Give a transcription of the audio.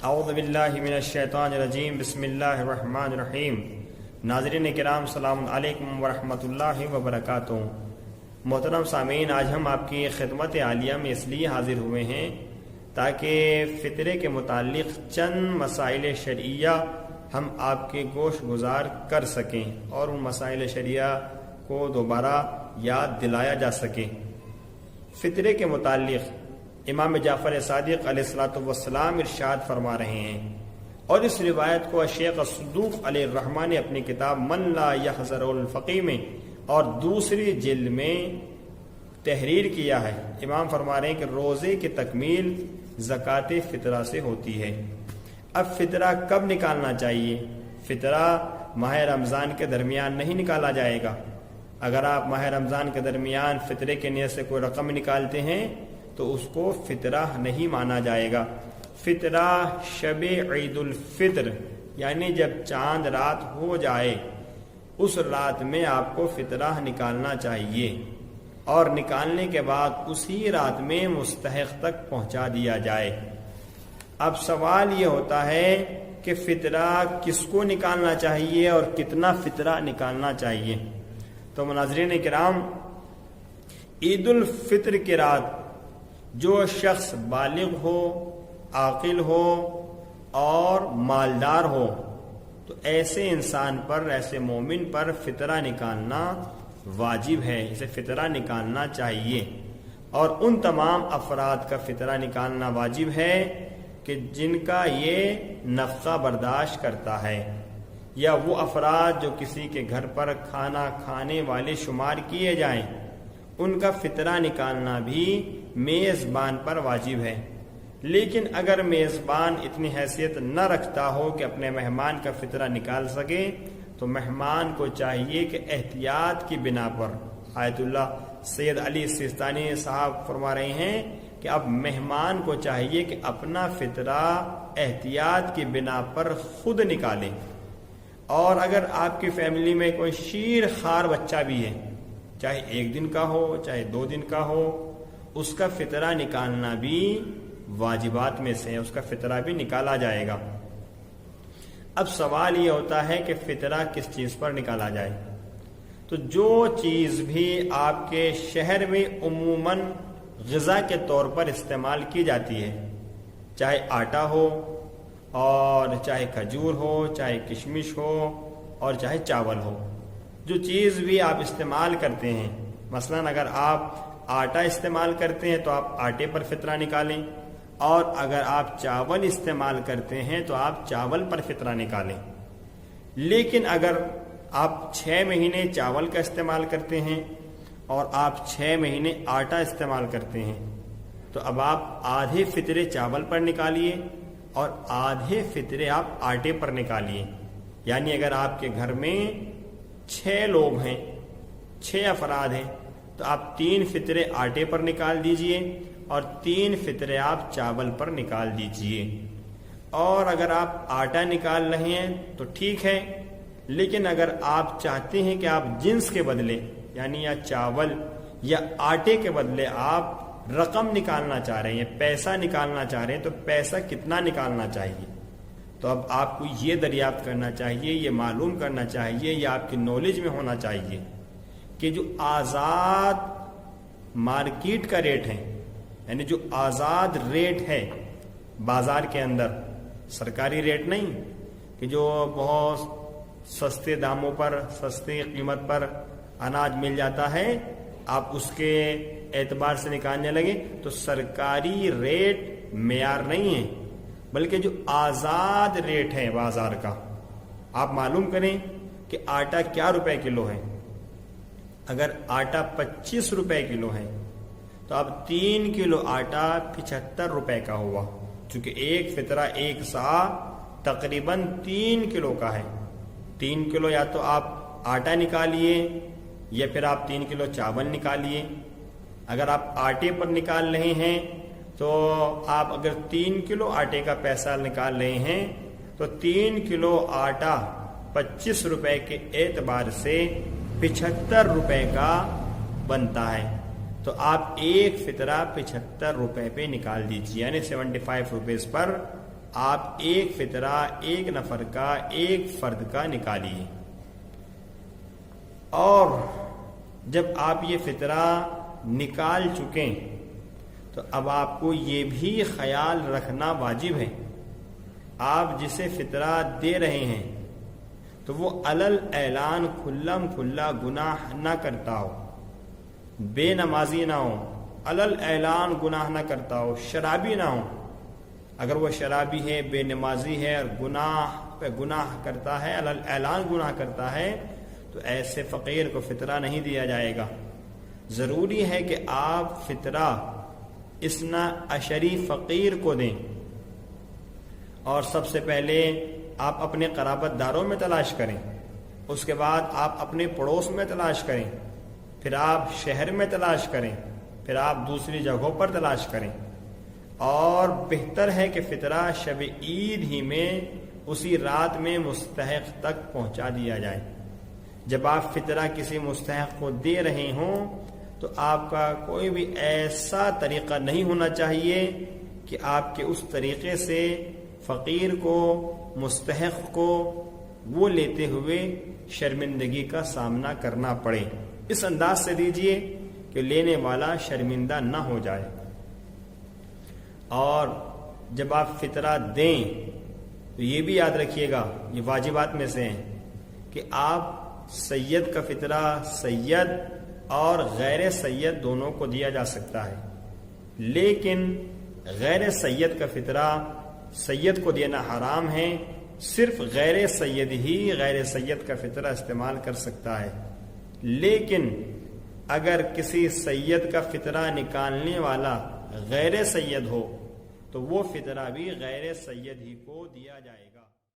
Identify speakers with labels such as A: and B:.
A: اعوذ باللہ من الشیطان الرجیم بسم اللہ الرحمن الرحیم۔ ناظرین کرام السلام علیکم ورحمۃ اللہ وبرکاتہ۔ محترم سامعین، آج ہم آپ کی خدمت عالیہ میں اس لیے حاضر ہوئے ہیں تاکہ فطرے کے متعلق چند مسائل شرعیہ ہم آپ کے گوش گزار کر سکیں اور ان مسائل شرعیہ کو دوبارہ یاد دلایا جا سکے۔ فطرے کے متعلق امام جعفر صادق علیہ الصلوۃ والسلام ارشاد فرما رہے ہیں، اور اس روایت کو شیخ الصدوق علیہ الرحمٰن نے اپنی کتاب من لا یحذر الفقی میں اور دوسری جلد میں تحریر کیا ہے۔ امام فرما رہے ہیں کہ روزے کی تکمیل زکوٰۃ فطرہ سے ہوتی ہے۔ اب فطرہ کب نکالنا چاہیے؟ فطرہ ماہ رمضان کے درمیان نہیں نکالا جائے گا۔ اگر آپ ماہ رمضان کے درمیان فطرے کے نیت سے کوئی رقم نکالتے ہیں تو اس کو فطرہ نہیں مانا جائے گا۔ فطرہ شب عید الفطر یعنی جب چاند رات ہو جائے اس رات میں آپ کو فطرہ نکالنا چاہیے، اور نکالنے کے بعد اسی رات میں مستحق تک پہنچا دیا جائے۔ اب سوال یہ ہوتا ہے کہ فطرہ کس کو نکالنا چاہیے اور کتنا فطرہ نکالنا چاہیے؟ تو ناظرین کرام، عید الفطر کی رات جو شخص بالغ ہو، عاقل ہو اور مالدار ہو تو ایسے انسان پر، ایسے مومن پر فطرہ نکالنا واجب ہے، اسے فطرہ نکالنا چاہیے۔ اور ان تمام افراد کا فطرہ نکالنا واجب ہے کہ جن کا یہ نفقہ برداشت کرتا ہے، یا وہ افراد جو کسی کے گھر پر کھانا کھانے والے شمار کیے جائیں، ان کا فطرہ نکالنا بھی میزبان پر واجب ہے۔ لیکن اگر میزبان اتنی حیثیت نہ رکھتا ہو کہ اپنے مہمان کا فطرہ نکال سکے تو مہمان کو چاہیے کہ احتیاط کی بنا پر، آیت اللہ سید علی سیستانی صاحب فرما رہے ہیں کہ اب مہمان کو چاہیے کہ اپنا فطرہ احتیاط کی بنا پر خود نکالے۔ اور اگر آپ کی فیملی میں کوئی شیر خوار بچہ بھی ہے، چاہے 1 دن کا ہو چاہے 2 دن کا ہو، اس کا فطرہ نکالنا بھی واجبات میں سے ہے، اس کا فطرہ بھی نکالا جائے گا۔ اب سوال یہ ہوتا ہے کہ فطرہ کس چیز پر نکالا جائے؟ تو جو چیز بھی آپ کے شہر میں عموماً غذا کے طور پر استعمال کی جاتی ہے، چاہے آٹا ہو اور چاہے کھجور ہو، چاہے کشمش ہو اور چاہے چاول ہو، جو چیز بھی آپ استعمال کرتے ہیں، مثلاً اگر آپ آٹا استعمال کرتے ہیں تو آپ آٹے پر فطرہ نکالیں، اور اگر آپ چاول استعمال کرتے ہیں تو آپ چاول پر فطرہ نکالیں۔ لیکن اگر آپ 6 مہینے چاول کا استعمال کرتے ہیں اور آپ 6 مہینے آٹا استعمال کرتے ہیں تو اب آپ آدھے فطرے چاول پر نکالیے اور آدھے فطرے آپ آٹے پر نکالیے۔ یعنی اگر آپ کے گھر میں 6 لوگ ہیں، 6 افراد ہیں، تو آپ 3 فطرے آٹے پر نکال دیجئے اور 3 فطرے آپ چاول پر نکال دیجئے۔ اور اگر آپ آٹا نکال رہے ہیں تو ٹھیک ہے، لیکن اگر آپ چاہتے ہیں کہ آپ جنس کے بدلے یعنی یا چاول یا آٹے کے بدلے آپ رقم نکالنا چاہ رہے ہیں، پیسہ نکالنا چاہ رہے ہیں، تو پیسہ کتنا نکالنا چاہیے؟ تو اب آپ کو یہ دریافت کرنا چاہیے، یہ معلوم کرنا چاہیے، یہ آپ کی نالج میں ہونا چاہیے کہ جو آزاد مارکیٹ کا ریٹ ہے، یعنی جو آزاد ریٹ ہے بازار کے اندر، سرکاری ریٹ نہیں کہ جو بہت سستے داموں پر، سستی قیمت پر اناج مل جاتا ہے، آپ اس کے اعتبار سے نکالنے لگے تو سرکاری ریٹ معیار نہیں ہے، بلکہ جو آزاد ریٹ ہے بازار کا، آپ معلوم کریں کہ آٹا کیا روپے کلو ہے۔ اگر آٹا 25 روپے کلو ہے تو اب 3 کلو آٹا 75 روپے کا ہوا، چونکہ ایک فطرہ ایک سا تقریباً 3 کلو کا ہے۔ 3 کلو یا تو آپ آٹا نکالیے یا پھر آپ 3 کلو چاول نکالیے۔ اگر آپ آٹے پر نکال رہے ہیں تو آپ اگر 3 کلو آٹے کا پیسہ نکال رہے ہیں تو 3 کلو آٹا 25 روپے کے اعتبار سے 75 روپے کا بنتا ہے، تو آپ ایک فطرہ 75 روپے پہ نکال دیجیے، یعنی 75 روپیز پر آپ ایک فطرہ ایک نفر کا، ایک فرد کا نکالیے، اور جب آپ یہ فطرہ نکال چکیں تو اب آپ کو یہ بھی خیال رکھنا واجب ہے، آپ جسے فطرہ دے رہے ہیں تو وہ علل اعلان کھلم کھلا گناہ نہ کرتا ہو، بے نمازی نہ ہو، علل اعلان گناہ نہ کرتا ہو، شرابی نہ ہو۔ اگر وہ شرابی ہے، بے نمازی ہے اور گناہ پہ گناہ کرتا ہے، علل اعلان گناہ کرتا ہے، تو ایسے فقیر کو فطرہ نہیں دیا جائے گا۔ ضروری ہے کہ آپ فطرہ اسنا عشری فقیر کو دیں، اور سب سے پہلے آپ اپنے قرابت داروں میں تلاش کریں، اس کے بعد آپ اپنے پڑوس میں تلاش کریں، پھر آپ شہر میں تلاش کریں، پھر آپ دوسری جگہوں پر تلاش کریں، اور بہتر ہے کہ فطرہ شب عید ہی میں اسی رات میں مستحق تک پہنچا دیا جائے۔ جب آپ فطرہ کسی مستحق کو دے رہے ہوں تو آپ کا کوئی بھی ایسا طریقہ نہیں ہونا چاہیے کہ آپ کے اس طریقے سے فقیر کو، مستحق کو وہ لیتے ہوئے شرمندگی کا سامنا کرنا پڑے۔ اس انداز سے دیجئے کہ لینے والا شرمندہ نہ ہو جائے۔ اور جب آپ فطرہ دیں تو یہ بھی یاد رکھیے گا، یہ واجبات میں سے ہیں، کہ آپ سید کا فطرہ سید اور غیر سید دونوں کو دیا جا سکتا ہے، لیکن غیر سید کا فطرہ سید کو دینا حرام ہے، صرف غیر سید ہی غیر سید کا فطرہ استعمال کر سکتا ہے۔ لیکن اگر کسی سید کا فطرہ نکالنے والا غیر سید ہو تو وہ فطرہ بھی غیر سید ہی کو دیا جائے گا۔